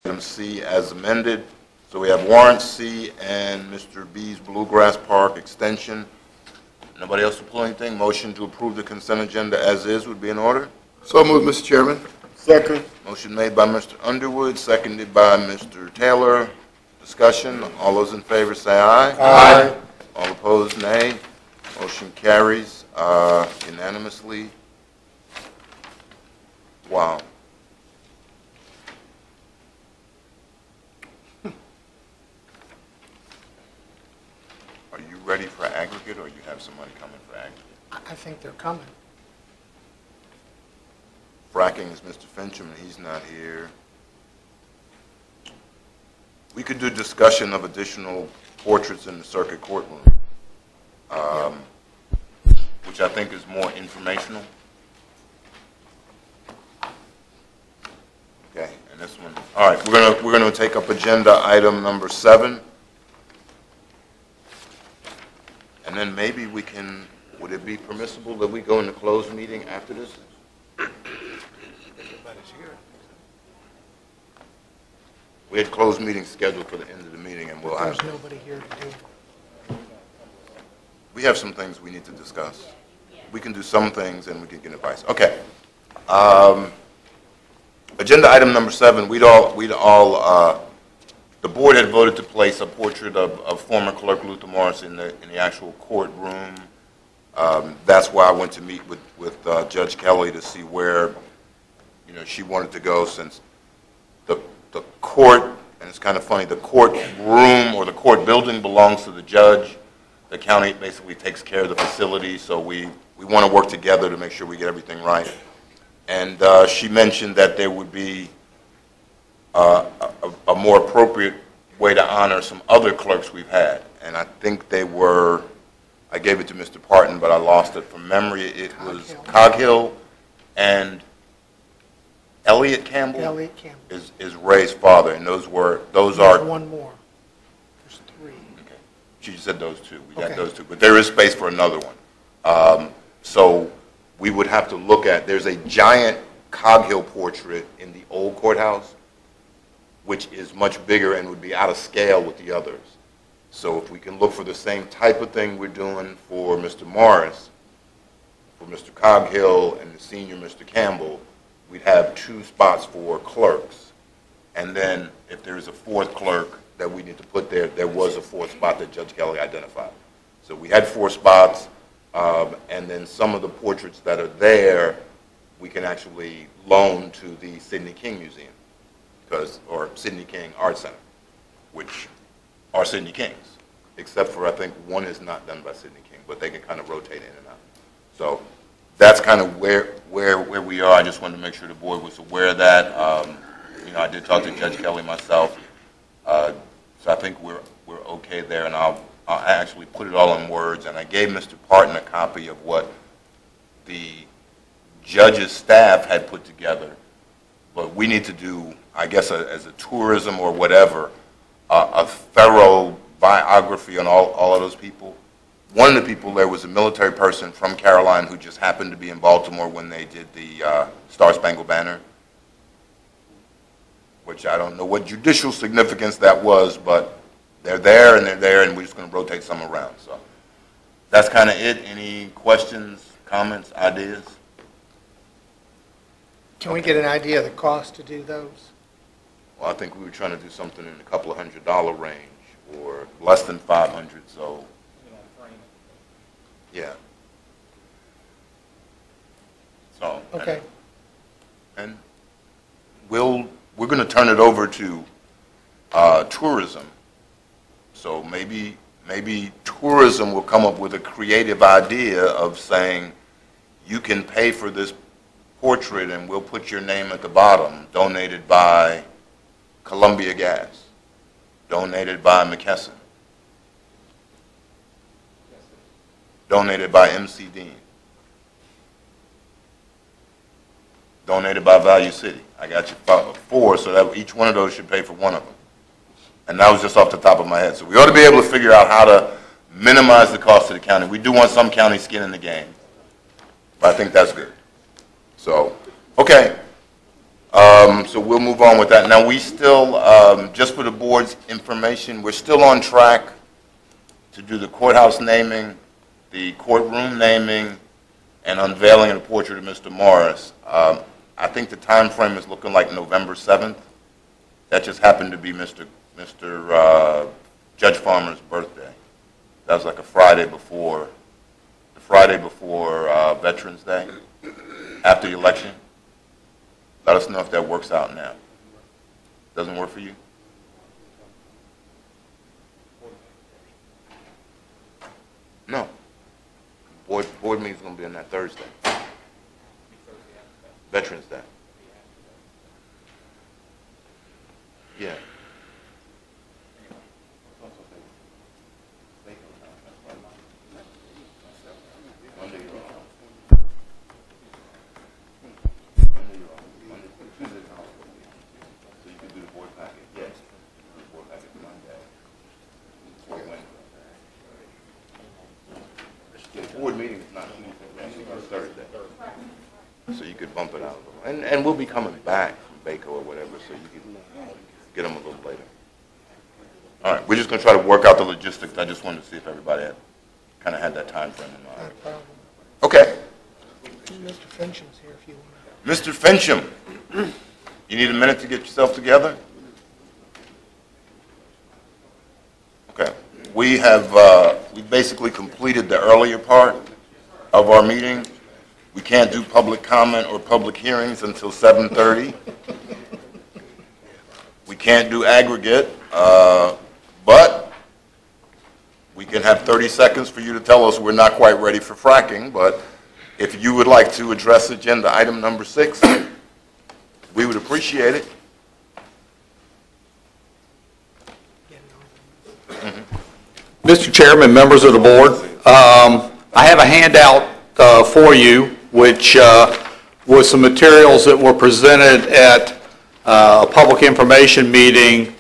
Item C as amended. So we have warrant C and Mr. B's Bluegrass Park extension. Nobody else to pull anything? Motion to approve the consent agenda as is would be in order. So moved, Mr. Chairman. Second. Motion made by Mr. Underwood, seconded by Mr. Taylor. Discussion. All those in favor say aye. Aye. All opposed, nay. Motion carries unanimously. Wow. Are you ready for aggregate, or you have somebody coming for aggregate? I think they're coming. Fracking is Mr. Fincham, and he's not here. We could do discussion of additional portraits in the circuit courtroom, which I think is more informational. Okay, and this one. All right, we're gonna take up agenda item number 7, and then maybe we can. Would it be permissible that we go into closed meeting after this? We had closed meetings scheduled for the end of the meeting, and we'll have. There's nobody here to do. We have some things we need to discuss. We can do some things, and we can get advice. Okay. Agenda item number 7. The board had voted to place a portrait of former Clerk Luther Morris in the actual courtroom. That's why I went to meet with Judge Kelly to see where, she wanted to go, since the court, and it's kind of funny, the court room or the court building belongs to the judge. The county basically takes care of the facility, so we want to work together to make sure we get everything right. And she mentioned that there would be a more appropriate way to honor some other clerks we've had. And I think they were, I gave it to Mr. Parton, but I lost it from memory. It was Coghill and Elliot Campbell. Elliot Campbell is Ray's father, and those are. There's one more. There's 3. Okay, she just said those 2. We Okay. got those 2, but there is space for another one. So we would have to look at. There's a giant Coghill portrait in the old courthouse, which is much bigger and would be out of scale with the others. So if we can look for the same type of thing we're doing for Mr. Morris, for Mr. Coghill and the senior Mr. Campbell, we'd have 2 spots for clerks. And then if there's a 4th clerk that we need to put there, there was a 4th spot that Judge Kelly identified. So we had 4 spots, and then some of the portraits that are there, we can actually loan to the Sidney King Museum, or Sidney King Art Center, which are Sidney Kings, except for I think one is not done by Sidney King, but they can kind of rotate in and out. So that's kind of where we are. I just wanted to make sure the board was aware of that. I did talk to Judge Kelly myself, so I think we're okay there, and I'll actually put it all in words. And I gave Mr. Parton a copy of what the judge's staff had put together, but we need to do, I guess, as a tourism or whatever, a thorough biography on all of those people. One of the people there was a military person from Caroline who just happened to be in Baltimore when they did the Star Spangled Banner, which I don't know what judicial significance that was, but they're there, and we're just going to rotate some around. So that's kind of it. Any questions, comments, ideas? Can we get an idea of the cost to do those? Well, I think we were trying to do something in a couple of $100 range, or less than 500. So. Yeah. So. Okay. And we're going to turn it over to tourism. So maybe tourism will come up with a creative idea of saying, you can pay for this portrait and we'll put your name at the bottom, donated by Columbia Gas, donated by McKesson, donated by MC Dean, donated by Value City. I got you 4, so that each one of those should pay for one of them. And that was just off the top of my head. So we ought to be able to figure out how to minimize the cost to the county. We do want some county skin in the game, but I think that's good. So, okay. So we'll move on with that. Now, we still, just for the board's information, we're still on track to do the courthouse naming, the courtroom naming, and unveiling of the portrait of Mr. Morris. I think the time frame is looking like November 7th. That just happened to be Mr. Judge Farmer's birthday. That was like a Friday before Veterans Day, after the election. Let us know if that works out now. Doesn't work for you? No. Board meeting's going to be on that Thursday. Veterans Day. Yeah. Board meeting is not Tuesday, it's Thursday. So you could bump it out a little. And we'll be coming back from Baco or whatever, so you can get them a little later. All right, we're just going to try to work out the logistics. I just wanted to see if everybody had kind of had that time frame in mind. Not a problem. Okay. Mr. Fincham's here if you want Mr. Fincham, you need a minute to get yourself together? Okay. We have we basically completed the earlier part of our meeting. We can't do public comment or public hearings until 7:30. We can't do aggregate, but we can have 30 seconds for you to tell us we're not quite ready for fracking. But if you would like to address agenda item number 6, we would appreciate it. Mr. Chairman, members of the board, I have a handout for you, which was some materials that were presented at a public information meeting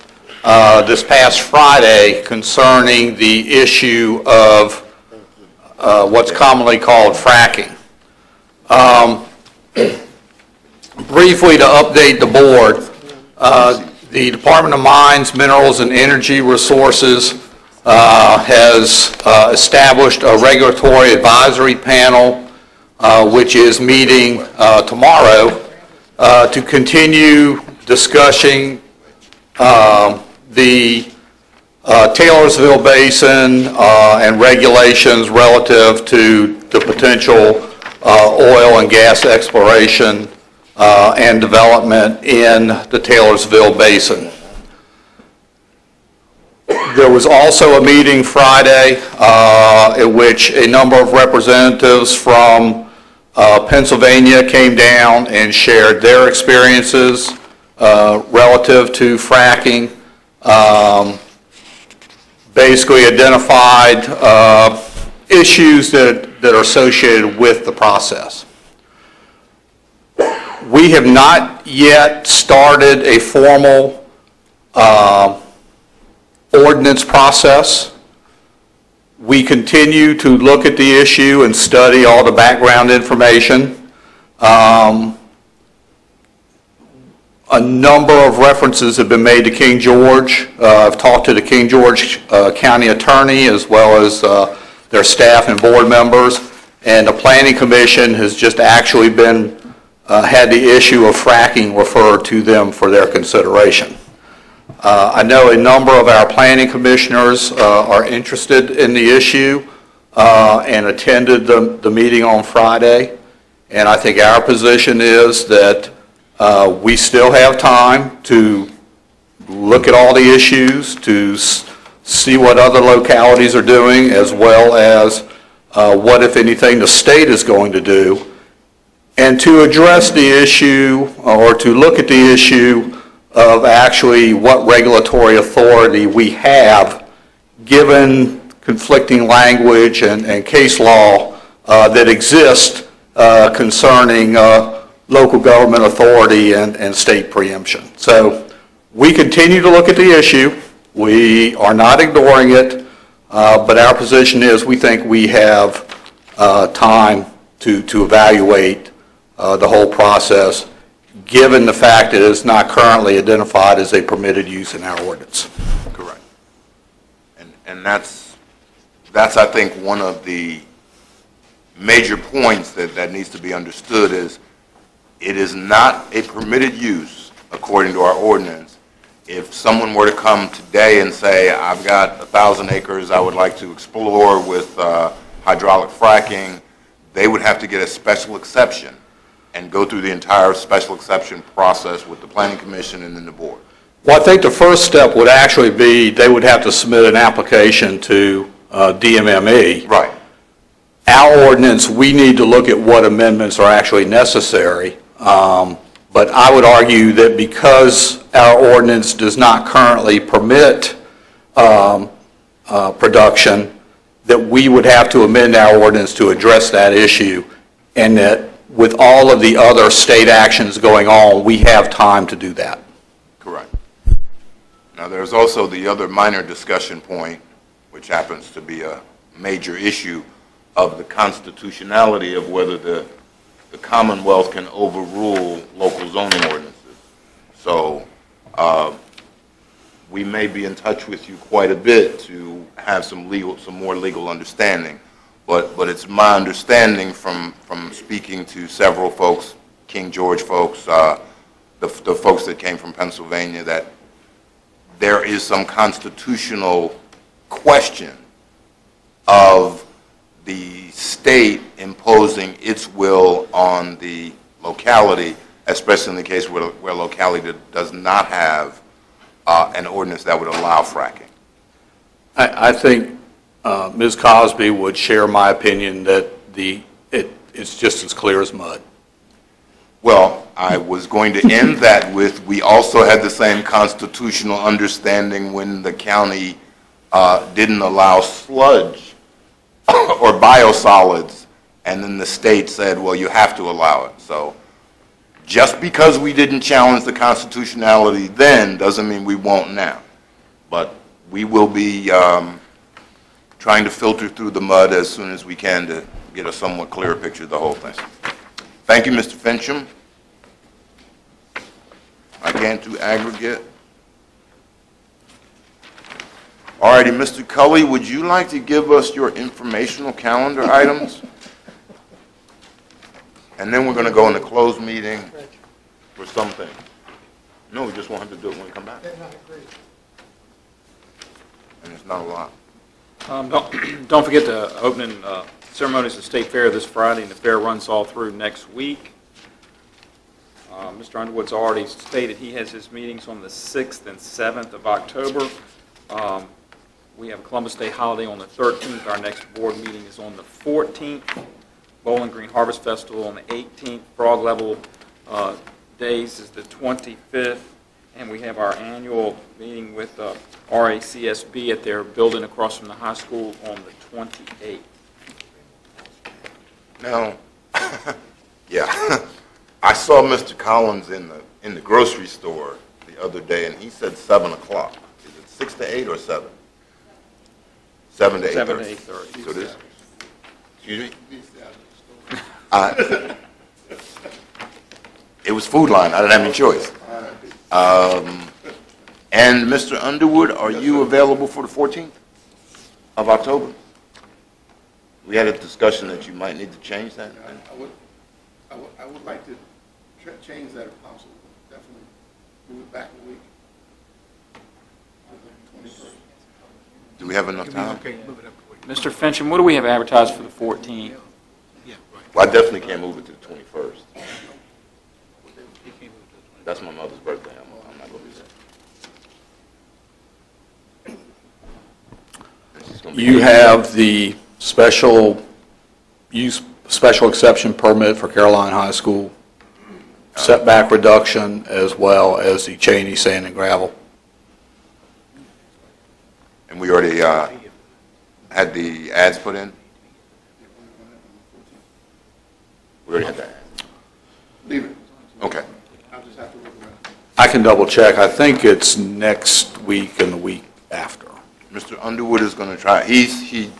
this past Friday concerning the issue of what's commonly called fracking. Briefly, to update the board, the Department of Mines, Minerals, and Energy Resources has established a regulatory advisory panel, which is meeting tomorrow to continue discussing the Taylorsville Basin and regulations relative to the potential oil and gas exploration and development in the Taylorsville Basin. There was also a meeting Friday at which a number of representatives from Pennsylvania came down and shared their experiences relative to fracking, basically identified issues that are associated with the process. We have not yet started a formal ordinance process. We continue to look at the issue and study all the background information. A number of references have been made to King George. I've talked to the King George County Attorney as well as their staff and board members, and the Planning Commission has just actually had the issue of fracking referred to them for their consideration. I know a number of our planning commissioners are interested in the issue and attended the meeting on Friday, and I think our position is that we still have time to look at all the issues, to see what other localities are doing, as well as what, if anything, the state is going to do, and to address the issue or to look at the issue of actually what regulatory authority we have given conflicting language and case law that exist concerning local government authority and state preemption. So we continue to look at the issue. We are not ignoring it, but our position is we think we have time to evaluate the whole process, given the fact that it's not currently identified as a permitted use in our ordinance. Correct. And that's, I think, one of the major points that needs to be understood is it is not a permitted use according to our ordinance. If someone were to come today and say, I've got 1,000 acres I would like to explore with hydraulic fracking, they would have to get a special exception and go through the entire special exception process with the Planning Commission and then the board. Well, I think the first step would actually be they would have to submit an application to DMME. Right. Our ordinance, we need to look at what amendments are actually necessary. But I would argue that because our ordinance does not currently permit production, that we would have to amend our ordinance to address that issue, and that with all of the other state actions going on, we have time to do that. Correct. Now, there's also the other minor discussion point, which happens to be a major issue of the constitutionality of whether the Commonwealth can overrule local zoning ordinances. So we may be in touch with you quite a bit to have some more legal understanding. But it's my understanding from speaking to several folks, King George folks, the folks that came from Pennsylvania, that there is some constitutional question of the state imposing its will on the locality, especially in the case where locality does not have an ordinance that would allow fracking. I think Ms. Cosby would share my opinion that it's just as clear as mud. Well, I was going to end that with, we also had the same constitutional understanding when the county didn't allow sludge or biosolids, and then the state said, well, you have to allow it. So just because we didn't challenge the constitutionality then doesn't mean we won't now. But we will be trying to filter through the mud as soon as we can to get a somewhat clearer picture of the whole thing. Thank you, Mr. Fincham. I can't do aggregate. All righty, Mr. Cully, would you like to give us your informational calendar items? And then we're going to go into closed meeting for something. No, we just want him to do it when we come back. And it's not a lot. Don't forget the opening ceremonies of the State Fair this Friday, and the fair runs all through next week. Mr. Underwood's already stated he has his meetings on the 6th and 7th of October. We have a Columbus Day holiday on the 13th. Our next board meeting is on the 14th. Bowling Green Harvest Festival on the 18th. Frog Level Days is the 25th. And we have our annual meeting with RACSB at their building across from the high school on the 28th. Now, yeah, I saw Mr. Collins in the grocery store the other day, and he said 7 o'clock. Is it 6 to 8 or 7? 7 to 8:30. 7 to 8:30. So this, excuse me? It was Food Line. I didn't have any choice. And Mr. Underwood, are you available for the 14th of October? We had a discussion that you might need to change that. I would like to change that if possible. Definitely move it back a week. To the 21st. Do we have enough time? Okay, move it up a week. Mr. Fincham, what do we have advertised for the 14th? Yeah, right. Well, I definitely can't move it to the 21st. You can't move it to That's my mother's birthday. I'm not going to be there. And she's gonna be You 80. have the special exception permit for Caroline High School, setback reduction, as well as the Cheney sand and gravel. And we already had the ads put in? We already had that. Leave it. Okay. I'll just have to look around. I can double check. I think it's next week and the week after. Mr. Underwood is going to try. He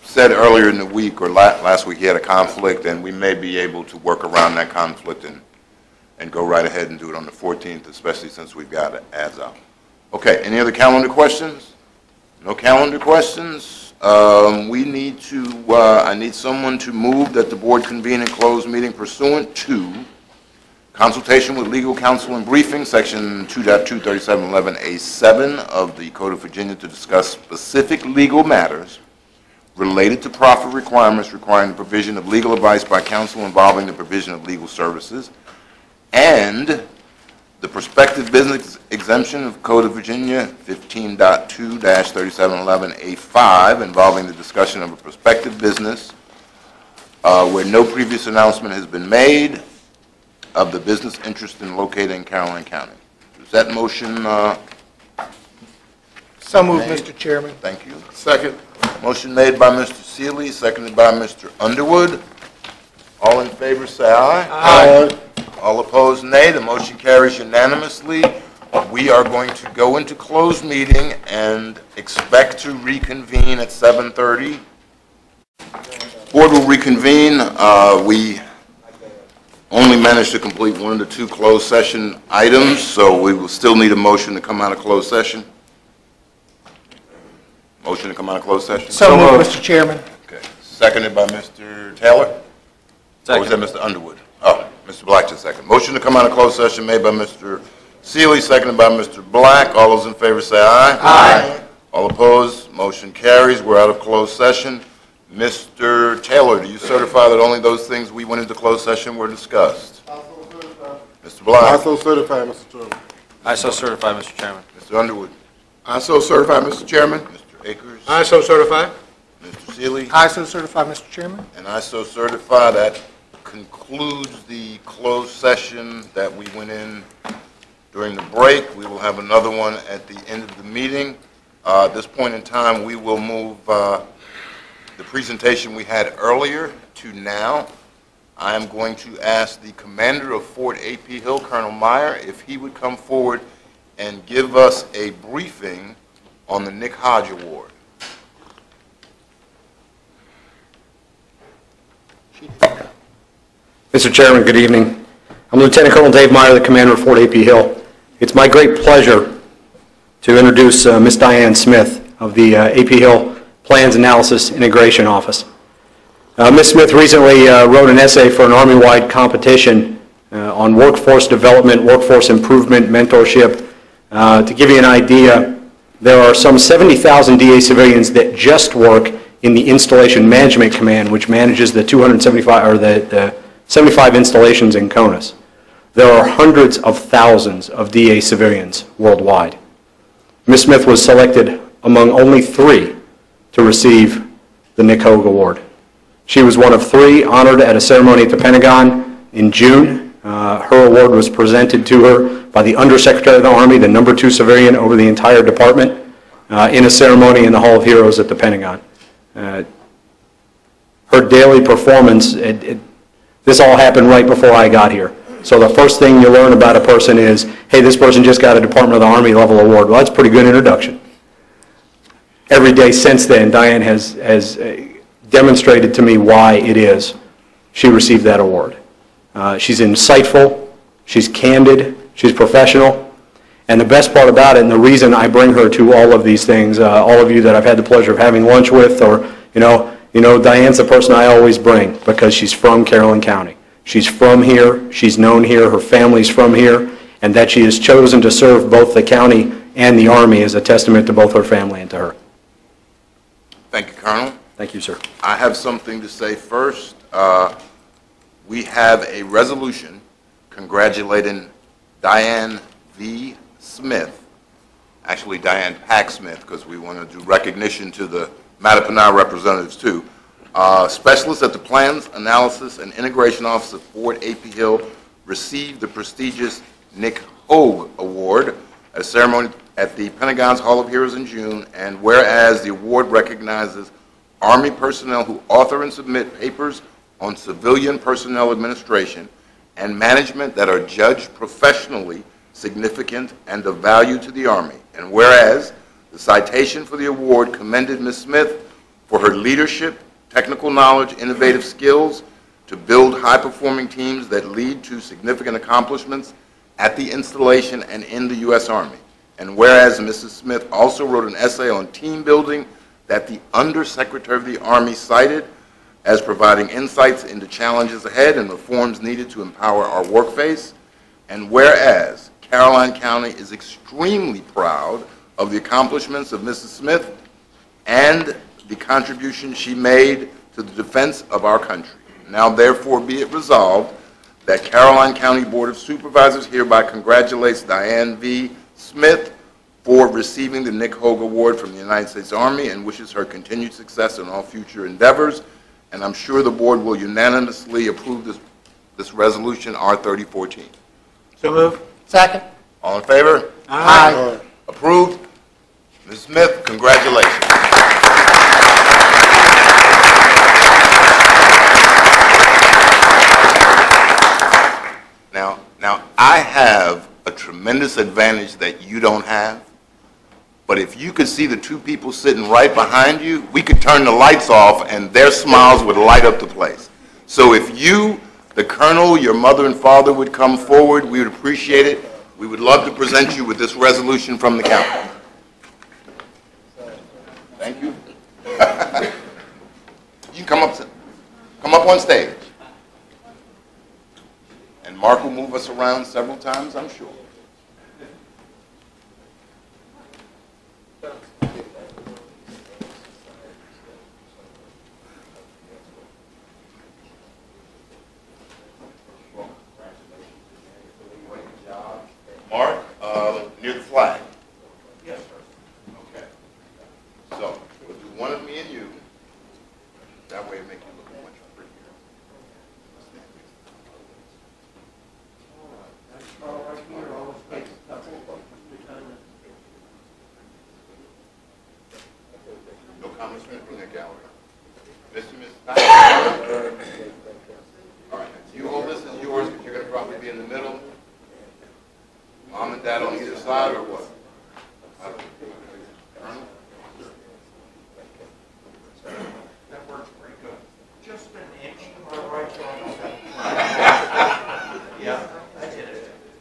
said earlier in the week or last week he had a conflict, and we may be able to work around that conflict and and go right ahead and do it on the 14th, especially since we've got ads out. Okay, any other calendar questions? No calendar questions? We need to, I need someone to move that the board convene and close meeting pursuant to consultation with legal counsel and briefing, section 2.23711A7 of the Code of Virginia, to discuss specific legal matters related to proffer requirements requiring the provision of legal advice by counsel involving the provision of legal services, and the prospective business exemption of Code of Virginia 15.2-3711A5 involving the discussion of a prospective business where no previous announcement has been made of the business interest in located in Caroline County. Is that motion? So moved, made? Mr. Chairman. Thank you. Second. Motion made by Mr. Seeley, seconded by Mr. Underwood. All in favor, say aye. Aye. All opposed, nay. The motion carries unanimously. We are going to go into closed meeting and expect to reconvene at 7:30. Board will reconvene. We only managed to complete one of the two closed session items, so we will still need a motion to come out of closed session. Motion to come out of closed session? So moved, Mr. Chairman. Okay. Seconded by Mr. Taylor? Or was that Mr. Underwood? Oh, Mr. Black just second. Motion to come out of closed session made by Mr. Seeley, seconded by Mr. Black. All those in favor say aye. Aye. All opposed, motion carries. We're out of closed session. Mr. Taylor, do you certify that only those things we went into closed session were discussed? Mr. Black? I so certify, Mr. Chairman. I so certify, Mr. Chairman. Mr. Underwood? I so certify, Mr. Chairman. Mr. Akers? I so certify. Mr. Seeley? I so certify, Mr. Chairman. And I so certify. That concludes the closed session that we went in during the break. We will have another one at the end of the meeting. At this point in time, we will move the presentation we had earlier to now. I am going to ask the commander of Fort A.P. Hill, Colonel Meyer, if he would come forward and give us a briefing on the Nick Hodge Award. Mr. Chairman, good evening. I'm Lieutenant Colonel Dave Meyer, the commander of Fort A.P. Hill. It's my great pleasure to introduce Miss Diane Smith of the A.P. Hill Plans Analysis Integration Office. Ms. Smith recently wrote an essay for an Army-wide competition on workforce development, workforce improvement, mentorship. To give you an idea, there are some 70,000 DA civilians that just work in the Installation Management Command, which manages the 275 or the 75 installations in CONUS. There are hundreds of thousands of DA civilians worldwide. Ms. Smith was selected among only 3 to receive the Nick Hogue Award. She was one of 3 honored at a ceremony at the Pentagon in June. Her award was presented to her by the Undersecretary of the Army, the #2 civilian over the entire department, in a ceremony in the Hall of Heroes at the Pentagon. Her daily performance, this all happened right before I got here. So the first thing you learn about a person is, hey, this person just got a Department of the Army level award. Well, that's a pretty good introduction. Every day since then, Diane has demonstrated to me why it is she received that award. She's insightful, she's candid, she's professional, and the best part about it, and the reason I bring her to all of these things, all of you that I've had the pleasure of having lunch with, or you know, Diane's the person I always bring because she's from Caroline County. She's from here, she's known here, her family's from here, and that she has chosen to serve both the county and the Army is a testament to both her family and to her. Thank you, Colonel. Thank you, sir. I have something to say first. We have a resolution congratulating Diane V. Smith, actually Diane Pack Smith, because we want to do recognition to the Mattapanai representatives too. Specialists at the Plans, Analysis, and Integration Office of Fort A.P. Hill received the prestigious Nick Hogue Award at a ceremony at the Pentagon's Hall of Heroes in June, and whereas the award recognizes Army personnel who author and submit papers on civilian personnel administration and management that are judged professionally significant and of value to the Army, and whereas the citation for the award commended Ms. Smith for her leadership, technical knowledge, innovative skills to to build high-performing teams that lead to significant accomplishments at the installation and in the U.S. Army. And whereas Mrs. Smith also wrote an essay on team building that the Undersecretary of the Army cited as providing insights into challenges ahead and reforms needed to empower our workforce. And whereas Caroline County is extremely proud of the accomplishments of Mrs. Smith and the contribution she made to the defense of our country. Now therefore be it resolved that Caroline County Board of Supervisors hereby congratulates Diane V. Smith for receiving the Nick Hogue Award from the United States Army and wishes her continued success in all future endeavors. And I'm sure the board will unanimously approve this resolution, R3014. So move. Second. All in favor? Aye. Approved? Ms. Smith, congratulations. Now, I have a tremendous advantage that you don't have, but if you could see the two people sitting right behind you, we could turn the lights off and their smiles would light up the place. So if you, the colonel, your mother and father would come forward, we would appreciate it. We would love to present you with this resolution from the county. Thank you. You can come up on stage. And Mark will move us around several times, I'm sure. Mark, near the flag. Yes, sir. Okay. So, we'll do one of me and you. That way it makes you look much prettier. No comments from the gallery. Mr. and Mrs. Patrick. All right, you hold this as yours because you're going to probably be in the middle. Mom and Dad on either side, or what? That works pretty good. Just an inch to my right Yeah.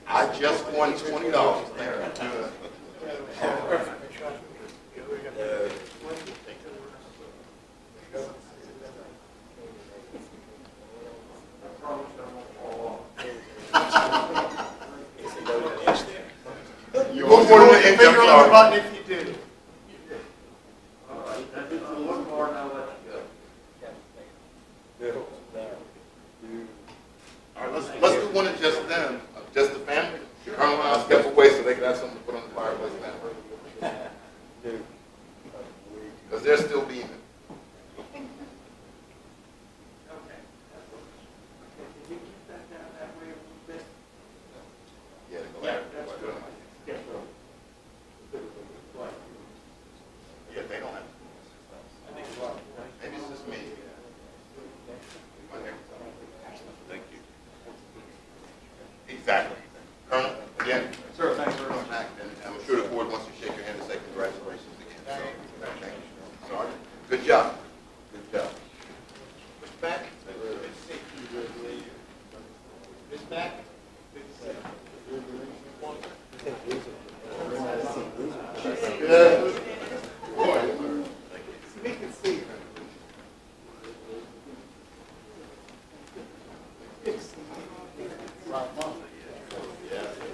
I just won $20 there. You won't put the inch, I'm sorry. button if you do. All right, that's a little more, and I'll let you go. All right, let's do one of just them, just the family. Colonel and I'll step away so they can have something to put on the fireplace now. Because they're still beaming. Yeah, go ahead. Yeah, they don't have. Maybe it's just me. Thank you. Exactly. Colonel, again. Sir, thanks very much. And I'm sure the board wants to shake your hand and say congratulations again. So, thank you. Sergeant, good job. Good job. Mr. Mack? Ms. Mack?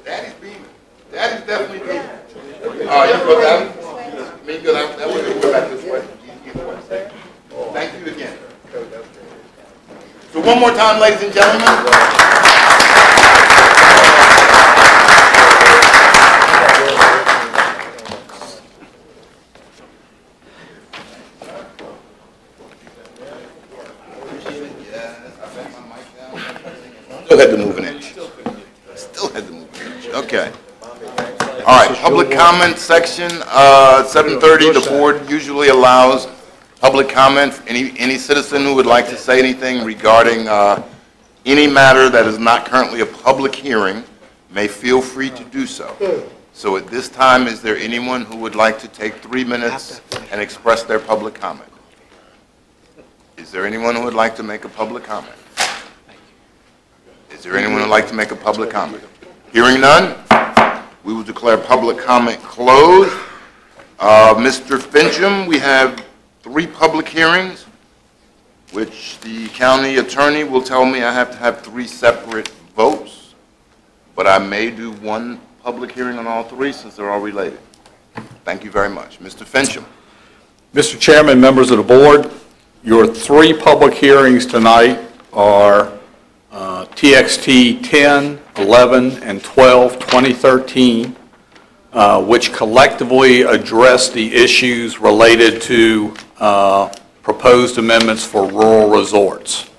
Daddy's beaming. Daddy's definitely beaming. All right, you go down. Me go down. That way we go back this way. Thank you again. So one more time, ladies and gentlemen. Still had to move an inch. Still had to move an inch. Okay. All right, public comment section, 7:30, the board usually allows public comment. Any citizen who would like to say anything regarding any matter that is not currently a public hearing may feel free to do so. So at this time, is there anyone who would like to take 3 minutes and express their public comment? Is there anyone who would like to make a public comment? Is there anyone who'd like to make a public comment? Hearing none, we will declare public comment closed. Mr. Fincham, we have 3 public hearings, which the county attorney will tell me I have to have 3 separate votes, but I may do 1 public hearing on all 3 since they're all related. Thank you very much. Mr. Fincham. Mr. Chairman, members of the board, your 3 public hearings tonight are TXT 10, 11, and 12, 2013, which collectively address the issues related to proposed amendments for rural resorts.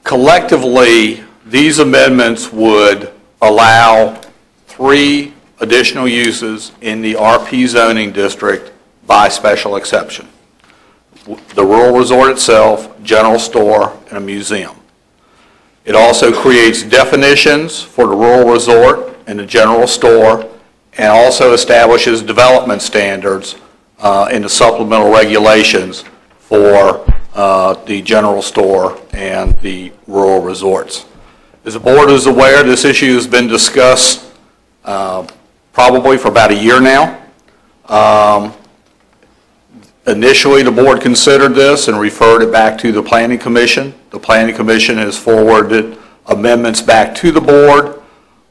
Collectively, these amendments would allow 3 additional uses in the RP zoning district by special exception. The rural resort itself, general store, and a museum. It also creates definitions for the rural resort and the general store, and also establishes development standards in the supplemental regulations for the general store and the rural resorts. As the board is aware, this issue has been discussed probably for about a year now. Initially, the board considered this and referred it back to the Planning Commission. The Planning Commission has forwarded amendments back to the board,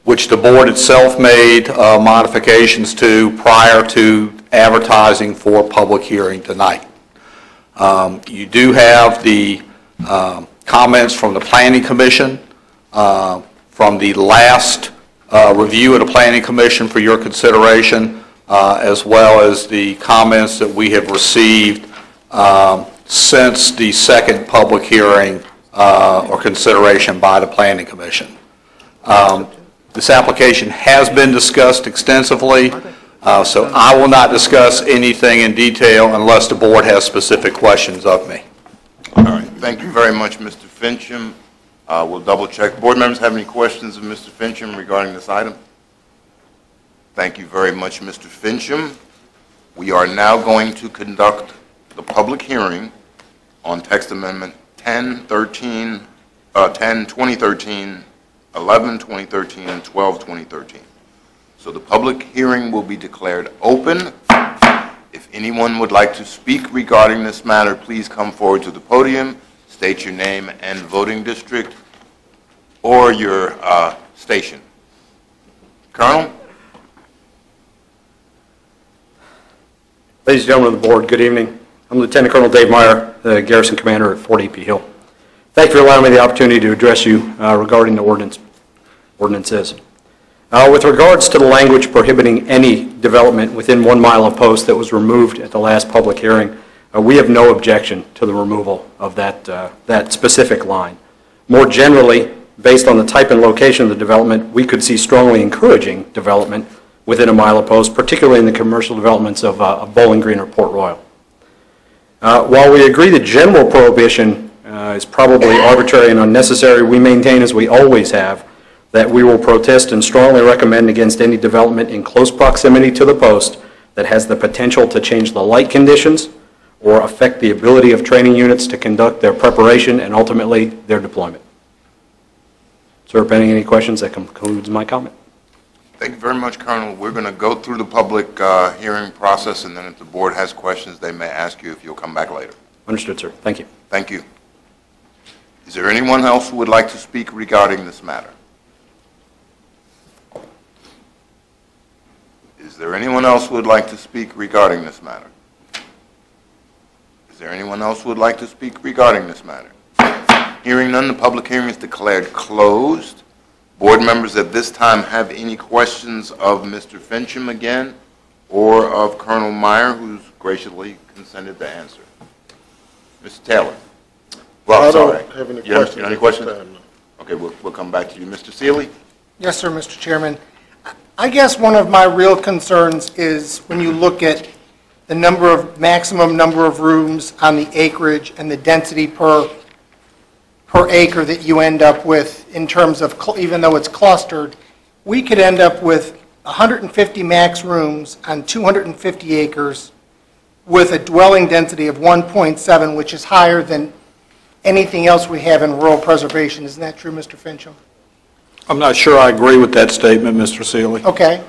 which the board itself made modifications to prior to advertising for public hearing tonight. You do have the comments from the Planning Commission from the last review of the Planning Commission for your consideration, as well as the comments that we have received since the second public hearing or consideration by the Planning Commission. This application has been discussed extensively, so I will not discuss anything in detail unless the board has specific questions of me. All right. Thank you very much, Mr. Fincham. We'll double check. Board members have any questions of Mr. Fincham regarding this item? Thank you very much, Mr. Fincham. We are now going to conduct the public hearing on text amendment 10, 2013, 11, 2013, and 12, 2013. So the public hearing will be declared open. If anyone would like to speak regarding this matter, please come forward to the podium, state your name and voting district or your station. Colonel? Ladies and gentlemen of the board, good evening. I'm Lieutenant Colonel Dave Meyer, the Garrison Commander at Fort AP Hill. Thank you for allowing me the opportunity to address you regarding the ordinances. With regards to the language prohibiting any development within 1 mile of post that was removed at the last public hearing, we have no objection to the removal of that specific line. More generally, based on the type and location of the development, we could see strongly encouraging development within 1 mile of post, particularly in the commercial developments of Bowling Green or Port Royal. While we agree that general prohibition is probably arbitrary and unnecessary, we maintain, as we always have, that we will protest and strongly recommend against any development in close proximity to the post that has the potential to change the light conditions or affect the ability of training units to conduct their preparation and ultimately their deployment. Sir, pending any questions, that concludes my comment. Thank you very much, Colonel. We're going to go through the public hearing process, and then if the board has questions, they may ask you if you'll come back later. Understood, sir. Thank you. Thank you. Is there anyone else who would like to speak regarding this matter? Is there anyone else who would like to speak regarding this matter? Is there anyone else who would like to speak regarding this matter? Hearing none, the public hearing is declared closed. Board members at this time have any questions of Mr. Fincham again or of Colonel Meyer, who's graciously consented to answer? Mr. Taylor? Well, I sorry. don't have any You questions. have any questions? Okay, we'll come back to you. Mr. Seeley? Yes, sir, Mr. Chairman. I guess one of my real concerns is when you look at the maximum number of rooms on the acreage and the density per acre that you end up with in terms of, even though it's clustered, we could end up with 150 max rooms on 250 acres with a dwelling density of 1.7, which is higher than anything else we have in rural preservation. Isn't that true, Mr. Fincham? I'm not sure I agree with that statement, Mr. Seeley. Okay.